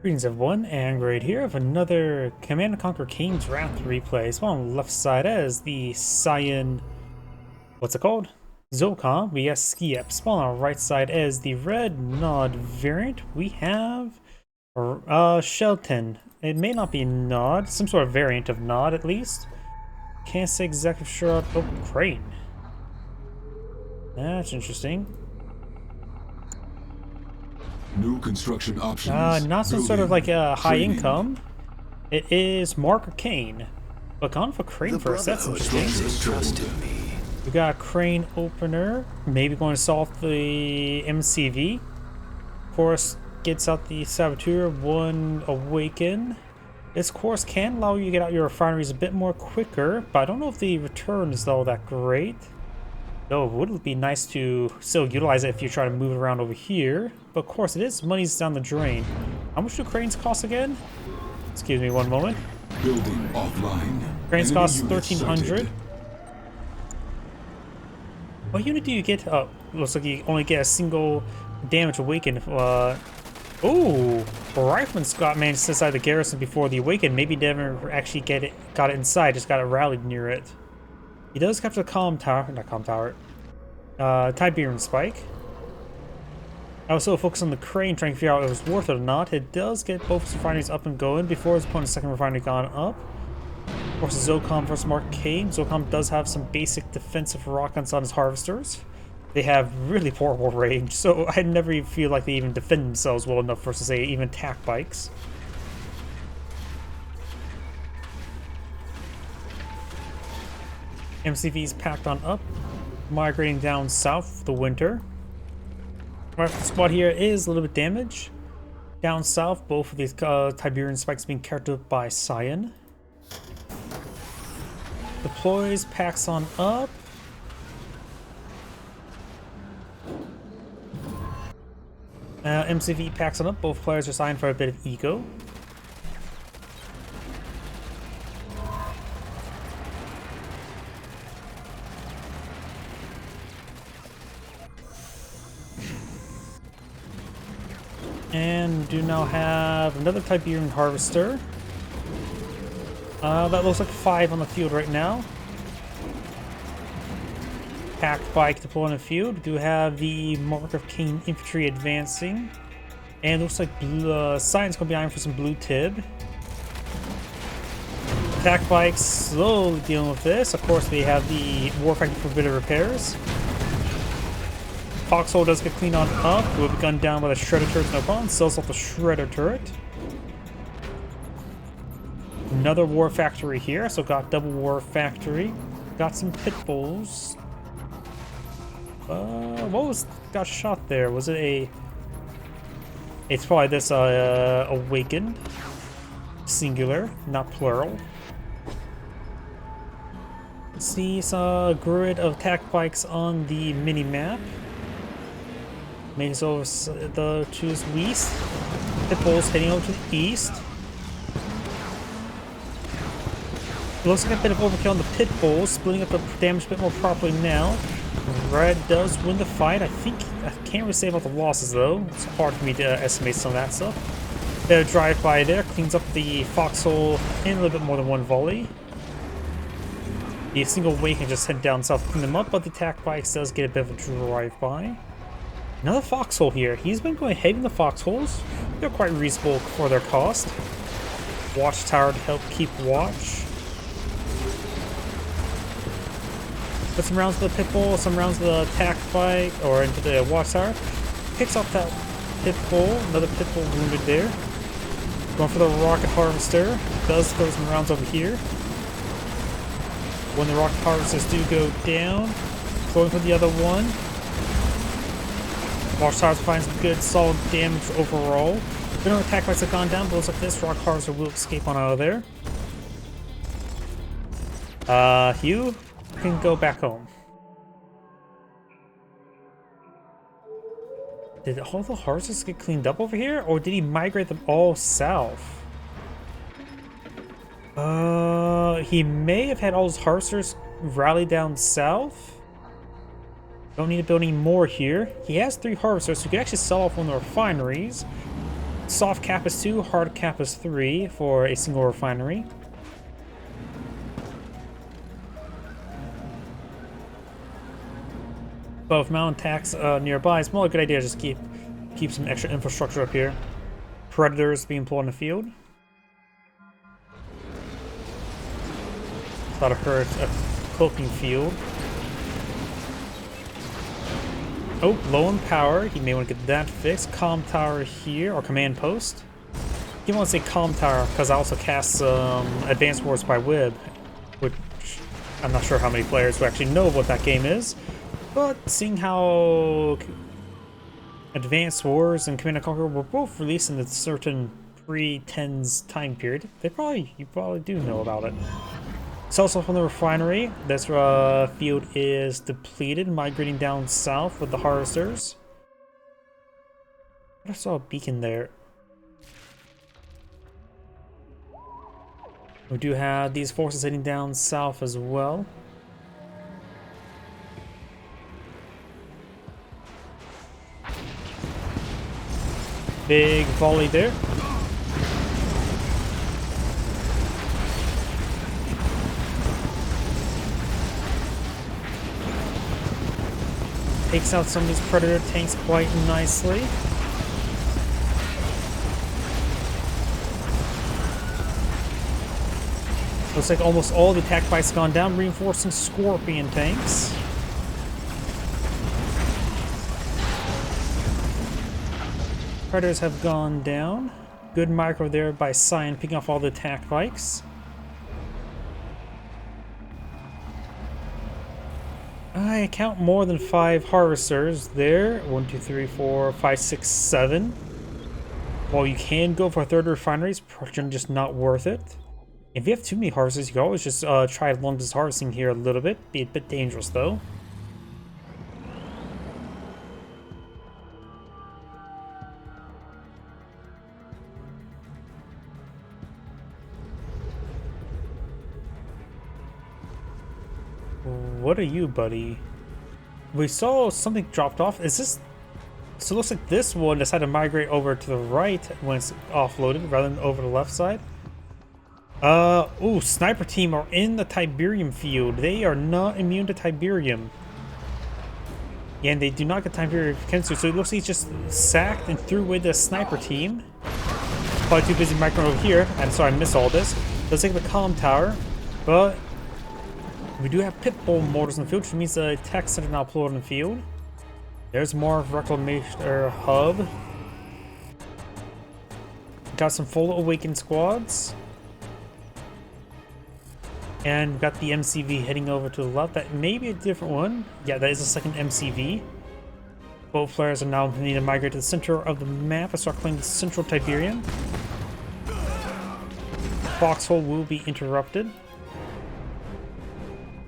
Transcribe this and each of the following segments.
Greetings everyone, and right here with another Command & Conquer Kane's Wrath replay. So on the left side as the Cyan, what's it called? ZOCOM, we have Skiep. Spawn on the right side as the red Nod variant, we have Shelton. It may not be Nod, some sort of variant of Nod at least. Can't say exactly sure. Oh, Crane. That's interesting. New construction options. Not some sort of like a high income. It is Mark or Kane. But gone for Crane first, that's interesting. We got a Crane opener. Maybe going to solve the MCV. Course gets out the Saboteur, one Awaken. This course can allow you to get out your refineries a bit more quicker, but I don't know if the return is all that great. Though it would be nice to still utilize it if you try to move it around over here. But of course it is money's down the drain. How much do cranes cost again? Excuse me one moment. Building offline. Cranes cost 1,300. What unit do you get? Oh, looks like you only get a single damage awaken. Oh, Rifleman's got managed inside the garrison before the awaken. Maybe never actually got it inside, just got it rallied near it. He does capture the Calm Tower, not Calm Tower, Tiberian Spike. I was so focused on the Crane trying to figure out if it was worth it or not. It does get both his refineries up and going before his opponent's second refinery gone up. Of course, ZOCOM versus Mark Kane. ZOCOM does have some basic defensive rockets on his harvesters. They have really poor range, so I never even feel like they even defend themselves well enough versus, say, even attack bikes. MCV's packed on up, migrating down south for the winter. Our squad here is a little bit damaged. Down south, both of these Tiberian spikes being carried up by Cyan. Deploys, packs on up. MCV packs on up, both players are signed for a bit of ego. And do now have another Tiberian Harvester. That looks like 5 on the field right now. Packed bike deployed on the field. We do have the Mark of Kane infantry advancing. And it looks like Cyan's going behind for some blue tib. Attack bikes slowly dealing with this. Of course, they have the War Factory for a bit of repairs. Foxhole does get cleaned on up. Will be gunned down by the Shredder turret, no problem. Sells off the Shredder turret. Another War Factory here, so got double War Factory. Got some pit bulls. What was got shot there? Was it a? It's probably this awakened. Singular, not plural. See a grid of attack bikes on the mini map. Makes over to his west. Pit bulls heading over to the east. It looks like a bit of overkill on the pit bulls, splitting up the damage a bit more properly now. Red does win the fight. I can't really say about the losses though. It's hard for me to estimate some of that stuff. Bit of drive-by there, cleans up the foxhole in a little bit more than one volley. The single wake can just head down south to clean them up, but the attack bikes does get a bit of a drive-by. Another foxhole here. He's been going heavy in the foxholes. They're quite reasonable for their cost. Watchtower to help keep watch. Put some rounds to the pit bull, some rounds to the attack bike, or into the watchtower. Picks up that pit bull. Another pit bull wounded there. Going for the rocket harvester. Does throw some rounds over here. When the rocket harvesters do go down, going for the other one. Watchtower finds good solid damage overall. We don't attack bikes have gone down, but looks like this rock harvester will escape on out of there. Hugh can go back home. Did all the harvesters get cleaned up over here, or did he migrate them all south? He may have had all his harvesters rally down south. Don't need to build any more here. He has 3 harvesters, so he could actually sell off one of the refineries. Soft cap is 2, hard cap is 3 for a single refinery. Both mountain attacks nearby. It's more a good idea to just keep some extra infrastructure up here. Predators being employed in the field. Thought I heard a cloaking field. Oh, low on power. You may want to get that fixed. Comm tower here, or command post. You want to say comm tower because I also cast some Advanced Wars by Wib, which I'm not sure how many players who actually know what that game is. But seeing how Advanced Wars and Command & Conquer were both released in a certain pre-10s time period, you probably do know about it. It's also from the refinery. This field is depleted, migrating down south with the harvesters. I saw a beacon there. We do have these forces heading down south as well. Big volley there. Takes out some of these predator tanks quite nicely. Looks like almost all the attack bikes gone down, reinforcing scorpion tanks. Predators have gone down. Good micro there by Cyan, picking off all the attack bikes. I count more than 5 harvesters there. 1, 2, 3, 4, 5, 6, 7. While you can go for a third refinery, it's probably just not worth it. If you have too many harvesters, you can always just try long distance harvesting here a little bit. Be a bit dangerous though. What are you, buddy? We saw something dropped off. Is this... So it looks like this one decided to migrate over to the right when it's offloaded rather than over the left side. Ooh, sniper team are in the Tiberium field. They are not immune to Tiberium. Yeah, and they do not get Tiberium cancer, so it looks like he's just sacked and threw away the sniper team. Probably too busy microing over here. I'm sorry I missed all this. Let's take the comm tower, but we do have pit bull mortars in the field, which means the tech center now deployed in the field. There's more reclamation hub. Got some full awakened squads. And we've got the MCV heading over to the left. That may be a different one. Yeah, that is a second MCV. Both players are now needing to migrate to the center of the map and start claiming central Tiberium. Foxhole will be interrupted.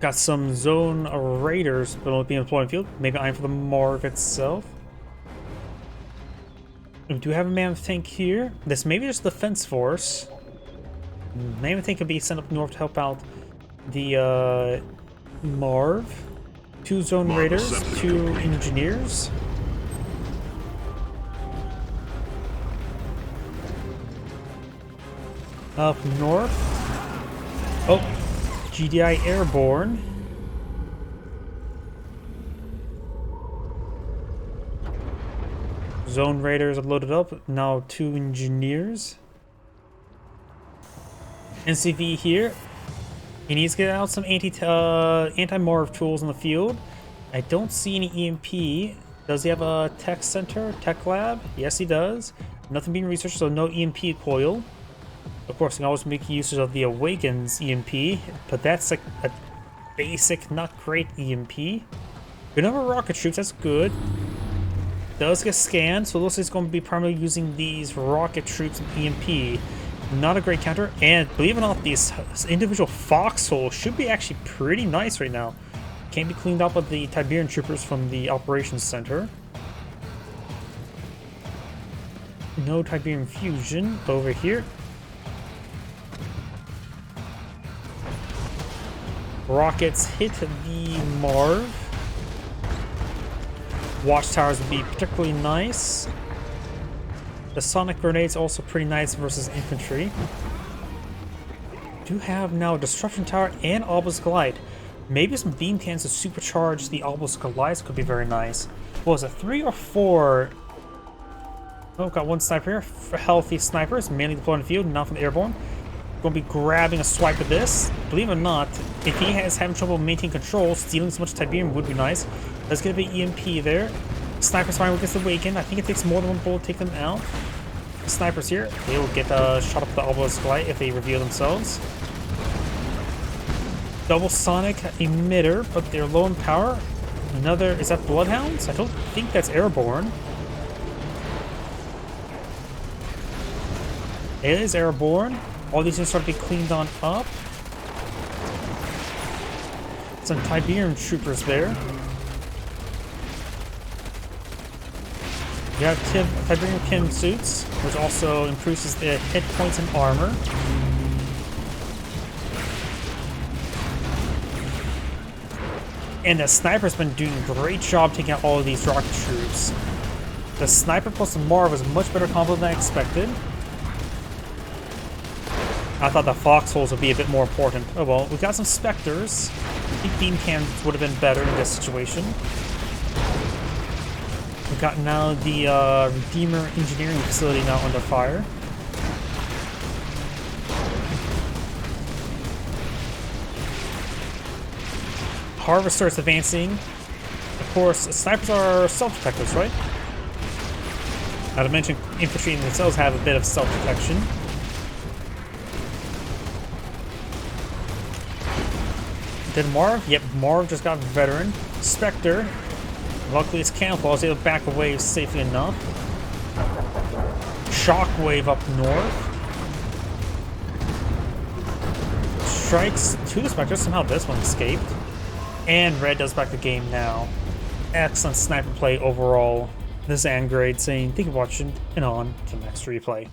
Got some zone raiders that will be employed in the field. Maybe eyeing for the Marv itself. We do have a mammoth tank here. This may be just the defense force. Mammoth tank could be sent up north to help out the Marv. 2 zone raiders, 2 engineers. Up north. Oh, GDI airborne. Zone raiders are loaded up. Now 2 engineers. NCV here. He needs to get out some anti-Marv tools in the field. I don't see any EMP. Does he have a tech center, tech lab? Yes, he does. Nothing being researched, so no EMP coil. Of course, you can always make use of the Awakens EMP, but that's like a basic, not great EMP. Good number of rocket troops, that's good. Does get scanned, so it looks like it's going to be primarily using these rocket troops and EMP. Not a great counter, and believe it or not, these individual foxholes should be actually pretty nice right now. Can be cleaned up with the Tiberian troopers from the operations center. No Tiberian fusion over here. Rockets hit the Marv. Watchtowers would be particularly nice. The sonic grenade's also pretty nice versus infantry. Do have now Disruption Tower and Obelisk Light. Maybe some beam cannons to supercharge the Obelisk Lights could be very nice. What was it, 3 or 4? Oh, got one sniper here. Healthy snipers, mainly deployed in the field, not from the airborne. Gonna be grabbing a swipe of this. Believe it or not, if he is having trouble maintaining control, stealing so much Tiberium would be nice. Let's get a bit EMP there. Sniper's fine against the Awakened. I think it takes more than one bullet to take them out. Snipers here, they will get shot up the Obelisk Light if they reveal themselves. Double sonic emitter, but they're low in power. Another, is that Bloodhounds? I don't think that's airborne. It is airborne. All these things start to be cleaned on up. Some Tiberium troopers there. You have Tiberium Kim suits, which also improves the hit points and armor. And the sniper's been doing a great job taking out all of these rocket troops. The sniper plus the Marv was a much better combo than I expected. I thought the foxholes would be a bit more important. Oh well, we got some Spectres. I think beam cannons would have been better in this situation. We got now the Redeemer engineering facility now under fire. Harvest starts advancing. Of course, snipers are self-protectors, right? Not to mention, infantry themselves have a bit of self-protection. Did Marv? Yep, Marv just got veteran. Spectre. Luckily, it's camouflage. They'll back away safely enough. Shockwave up north. Strikes to the Spectre. Somehow this one escaped. And Red does back the game now. Excellent sniper play overall. This is Angrade saying thank you for watching and on to the next replay.